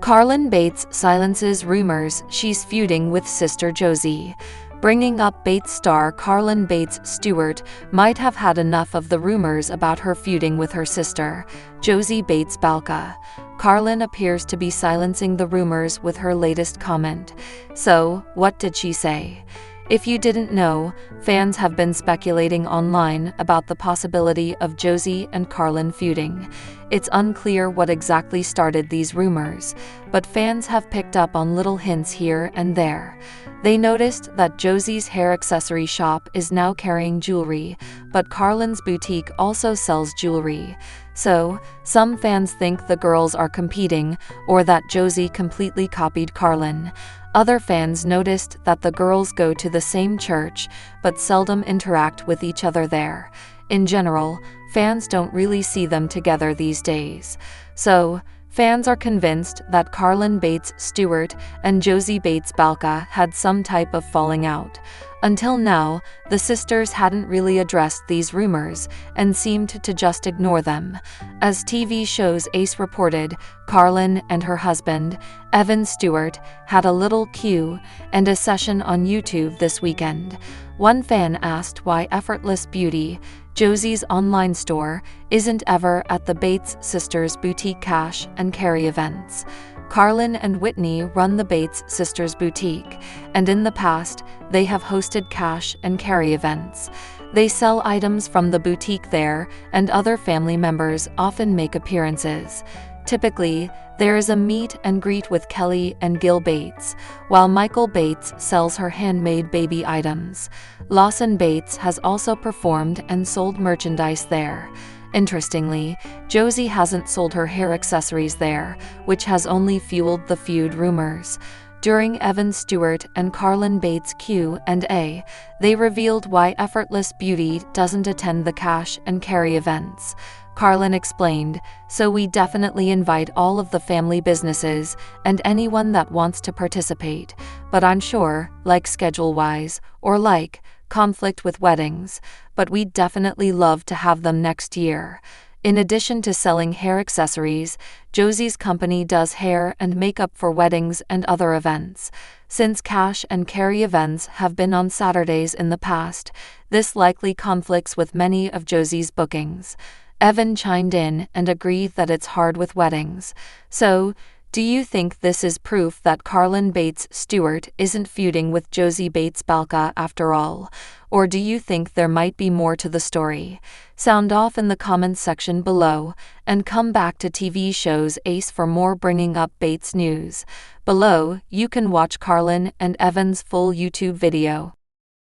Carlin Bates silences rumors she's feuding with sister Josie. Bringing Up Bates star Carlin Bates Stewart might have had enough of the rumors about her feuding with her sister, Josie Bates Balka. Carlin appears to be silencing the rumors with her latest comment. So, what did she say? If you didn't know, fans have been speculating online about the possibility of Josie and Carlin feuding. It's unclear what exactly started these rumors, but fans have picked up on little hints here and there. They noticed that Josie's hair accessory shop is now carrying jewelry, but Carlin's boutique also sells jewelry. So, some fans think the girls are competing, or that Josie completely copied Carlin. Other fans noticed that the girls go to the same church, but seldom interact with each other there. In general, fans don't really see them together these days. So, fans are convinced that Carlin Bates Stewart and Josie Bates Balka had some type of falling out. Until now, the sisters hadn't really addressed these rumors and seemed to just ignore them. As TV shows Ace reported, Carlin and her husband, Evan Stewart, had a little Q&A session on YouTube this weekend. One fan asked why Effortless Beauty, Josie's online store, isn't ever at the Bates sisters' boutique cash and carry events. Carlin and Whitney run the Bates sisters' boutique, and in the past, they have hosted cash and carry events. They sell items from the boutique there, and other family members often make appearances. Typically, there is a meet and greet with Kelly and Gil Bates, while Michael Bates sells her handmade baby items. Lawson Bates has also performed and sold merchandise there. Interestingly, Josie hasn't sold her hair accessories there, which has only fueled the feud rumors. During Evan Stewart and Carlin Bates Q&A, they revealed why Effortless Beauty doesn't attend the cash and carry events. Carlin explained, "So we definitely invite all of the family businesses and anyone that wants to participate, but I'm sure, like schedule-wise, or like conflict with weddings, but we'd definitely love to have them next year." In addition to selling hair accessories, Josie's company does hair and makeup for weddings and other events. Since cash and carry events have been on Saturdays in the past, this likely conflicts with many of Josie's bookings. Evan chimed in and agreed that it's hard with weddings. So, do you think this is proof that Carlin Bates Stewart isn't feuding with Josie Bates Balka after all? Or do you think there might be more to the story? Sound off in the comments section below, and come back to TV shows Ace for more Bringing Up Bates news. Below, you can watch Carlin and Evan's full YouTube video.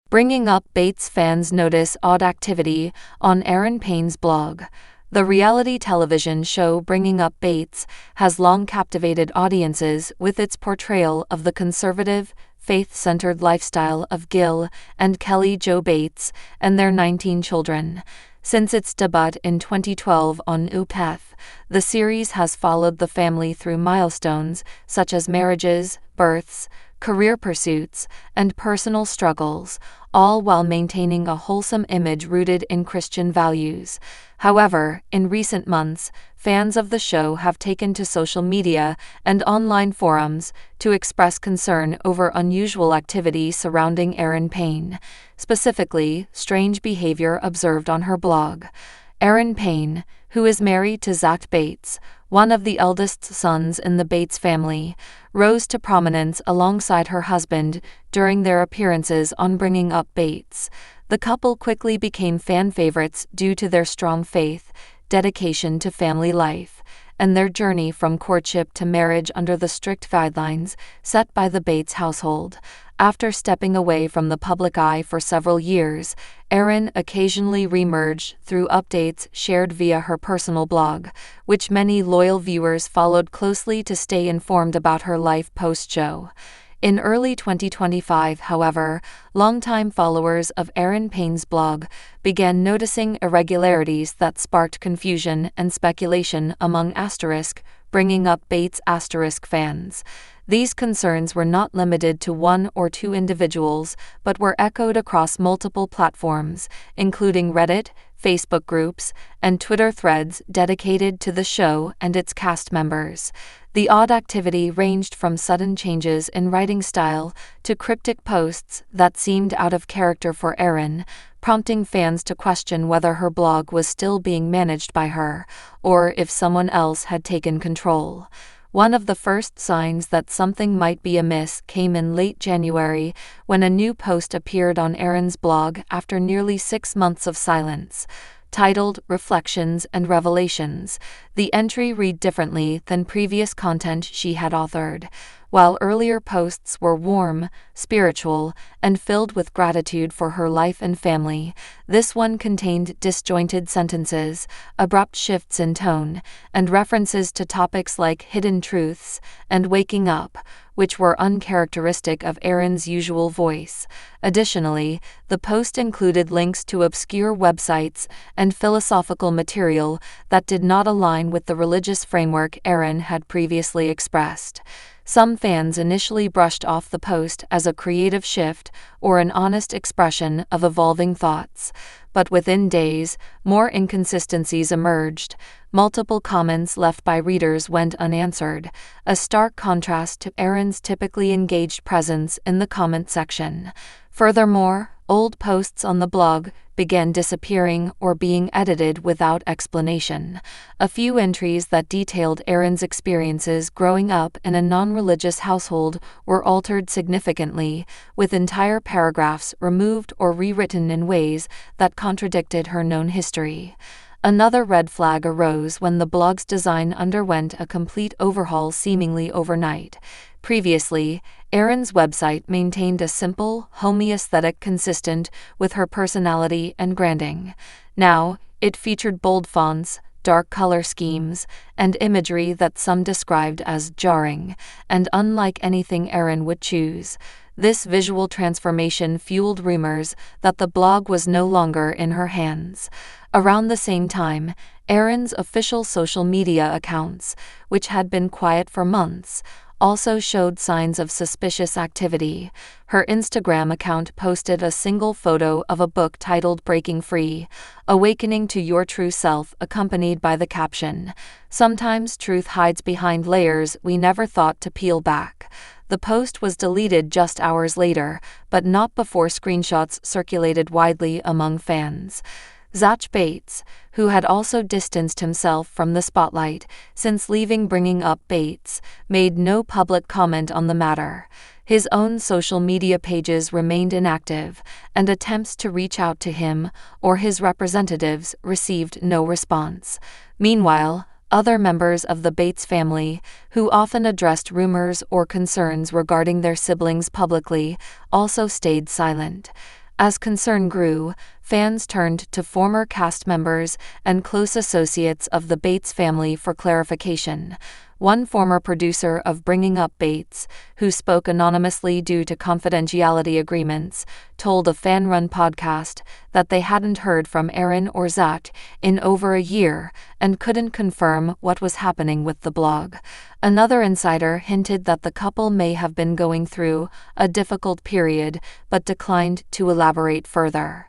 Bringing Up Bates fans notice odd activity on Erin Payne's blog. The reality television show Bringing Up Bates has long captivated audiences with its portrayal of the conservative, faith-centered lifestyle of Gil and Kelly Jo Bates and their 19 children. Since its debut in 2012 on UPtv, the series has followed the family through milestones such as marriages, births, career pursuits, and personal struggles, all while maintaining a wholesome image rooted in Christian values. However, in recent months, fans of the show have taken to social media and online forums to express concern over unusual activity surrounding Erin Payne, specifically strange behavior observed on her blog. Erin Payne, who is married to Zach Bates, one of the eldest sons in the Bates family, rose to prominence alongside her husband during their appearances on Bringing Up Bates. The couple quickly became fan favorites due to their strong faith, dedication to family life, and their journey from courtship to marriage under the strict guidelines set by the Bates household. After stepping away from the public eye for several years, Erin occasionally reemerged through updates shared via her personal blog, which many loyal viewers followed closely to stay informed about her life post-show. In early 2025, however, longtime followers of Erin Payne's blog began noticing irregularities that sparked confusion and speculation among Bringing Up Bates fans. These concerns were not limited to one or two individuals, but were echoed across multiple platforms, including Reddit, Facebook groups, and Twitter threads dedicated to the show and its cast members. The odd activity ranged from sudden changes in writing style to cryptic posts that seemed out of character for Erin, prompting fans to question whether her blog was still being managed by her, or if someone else had taken control. One of the first signs that something might be amiss came in late January, when a new post appeared on Erin's blog after nearly 6 months of silence. Titled Reflections and Revelations, the entry read differently than previous content she had authored. While earlier posts were warm, spiritual, and filled with gratitude for her life and family, this one contained disjointed sentences, abrupt shifts in tone, and references to topics like hidden truths and waking up, which were uncharacteristic of Erin's usual voice. Additionally, the post included links to obscure websites and philosophical material that did not align with the religious framework Erin had previously expressed. Some fans initially brushed off the post as a creative shift or an honest expression of evolving thoughts, but within days, more inconsistencies emerged. Multiple comments left by readers went unanswered, a stark contrast to Erin's typically engaged presence in the comment section. Furthermore, old posts on the blog began disappearing or being edited without explanation. A few entries that detailed Erin's experiences growing up in a non-religious household were altered significantly, with entire paragraphs removed or rewritten in ways that contradicted her known history. Another red flag arose when the blog's design underwent a complete overhaul seemingly overnight. Previously, Erin's website maintained a simple, homey aesthetic consistent with her personality and branding. Now, it featured bold fonts, dark color schemes, and imagery that some described as jarring, and unlike anything Erin would choose. This visual transformation fueled rumors that the blog was no longer in her hands. Around the same time, Erin's official social media accounts, which had been quiet for months, also showed signs of suspicious activity. Her Instagram account posted a single photo of a book titled Breaking Free, Awakening to Your True Self, accompanied by the caption, "Sometimes truth hides behind layers we never thought to peel back." The post was deleted just hours later, but not before screenshots circulated widely among fans. Zach Bates, who had also distanced himself from the spotlight since leaving Bringing Up Bates, made no public comment on the matter. His own social media pages remained inactive, and attempts to reach out to him or his representatives received no response. Meanwhile, other members of the Bates family, who often addressed rumors or concerns regarding their siblings publicly, also stayed silent. As concern grew, fans turned to former cast members and close associates of the Bates family for clarification. One former producer of Bringing Up Bates, who spoke anonymously due to confidentiality agreements, told a fan-run podcast that they hadn't heard from Erin or Zach in over a year and couldn't confirm what was happening with the blog. Another insider hinted that the couple may have been going through a difficult period but declined to elaborate further.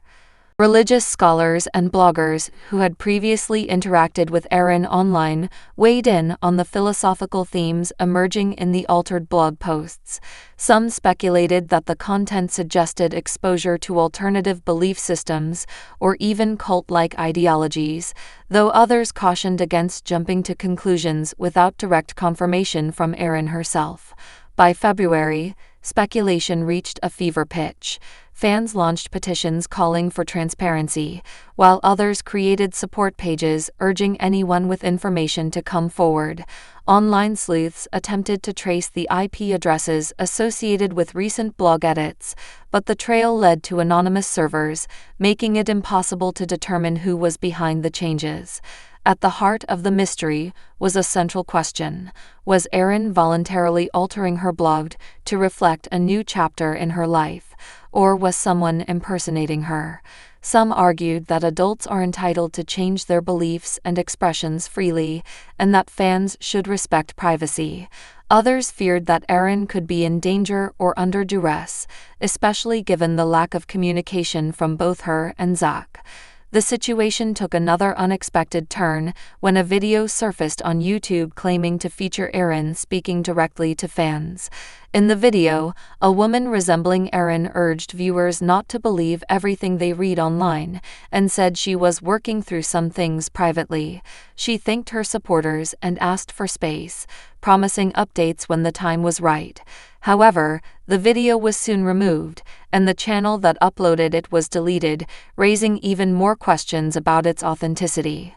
Religious scholars and bloggers who had previously interacted with Erin online weighed in on the philosophical themes emerging in the altered blog posts. Some speculated that the content suggested exposure to alternative belief systems or even cult-like ideologies, though others cautioned against jumping to conclusions without direct confirmation from Erin herself. By February, speculation reached a fever pitch. Fans launched petitions calling for transparency, while others created support pages urging anyone with information to come forward. Online sleuths attempted to trace the IP addresses associated with recent blog edits, but the trail led to anonymous servers, making it impossible to determine who was behind the changes. At the heart of the mystery was a central question: was Erin voluntarily altering her blog to reflect a new chapter in her life, or was someone impersonating her? Some argued that adults are entitled to change their beliefs and expressions freely, and that fans should respect privacy. Others feared that Erin could be in danger or under duress, especially given the lack of communication from both her and Zach. The situation took another unexpected turn when a video surfaced on YouTube claiming to feature Erin speaking directly to fans. In the video, a woman resembling Erin urged viewers not to believe everything they read online and said she was working through some things privately. She thanked her supporters and asked for space, promising updates when the time was right. However, the video was soon removed, and the channel that uploaded it was deleted, raising even more questions about its authenticity.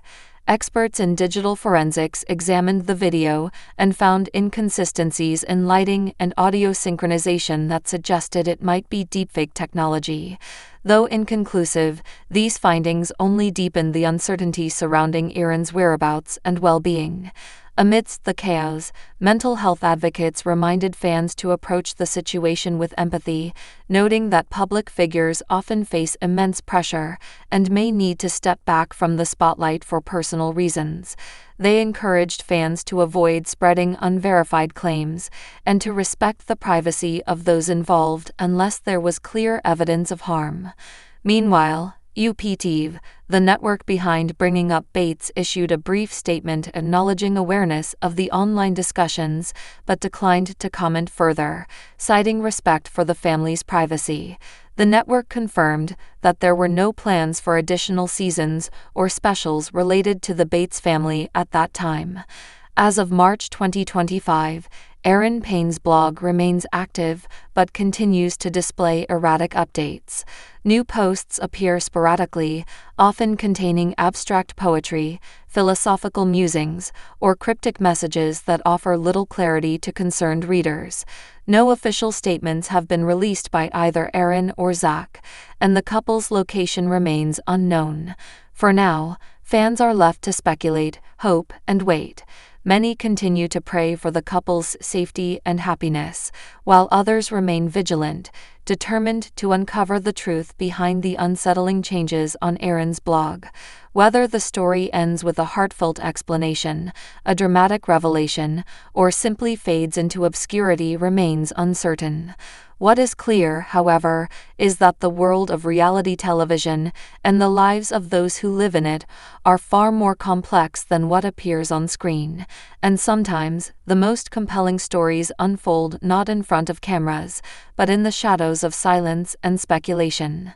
Experts in digital forensics examined the video and found inconsistencies in lighting and audio synchronization that suggested it might be deepfake technology. Though inconclusive, these findings only deepened the uncertainty surrounding Erin's whereabouts and well-being. Amidst the chaos, mental health advocates reminded fans to approach the situation with empathy, noting that public figures often face immense pressure and may need to step back from the spotlight for personal reasons. They encouraged fans to avoid spreading unverified claims and to respect the privacy of those involved unless there was clear evidence of harm. Meanwhile, UPtv, the network behind Bringing Up Bates, issued a brief statement acknowledging awareness of the online discussions but declined to comment further, citing respect for the family's privacy. The network confirmed that there were no plans for additional seasons or specials related to the Bates family at that time. As of March 2025, Erin Payne's blog remains active but continues to display erratic updates. New posts appear sporadically, often containing abstract poetry, philosophical musings, or cryptic messages that offer little clarity to concerned readers. No official statements have been released by either Erin or Zach, and the couple's location remains unknown. For now, fans are left to speculate, hope, and wait. Many continue to pray for the couple's safety and happiness, while others remain vigilant, determined to uncover the truth behind the unsettling changes on Erin's blog. Whether the story ends with a heartfelt explanation, a dramatic revelation, or simply fades into obscurity remains uncertain. What is clear, however, is that the world of reality television and the lives of those who live in it are far more complex than what appears on screen, and sometimes the most compelling stories unfold not in front of cameras, but in the shadows of silence and speculation.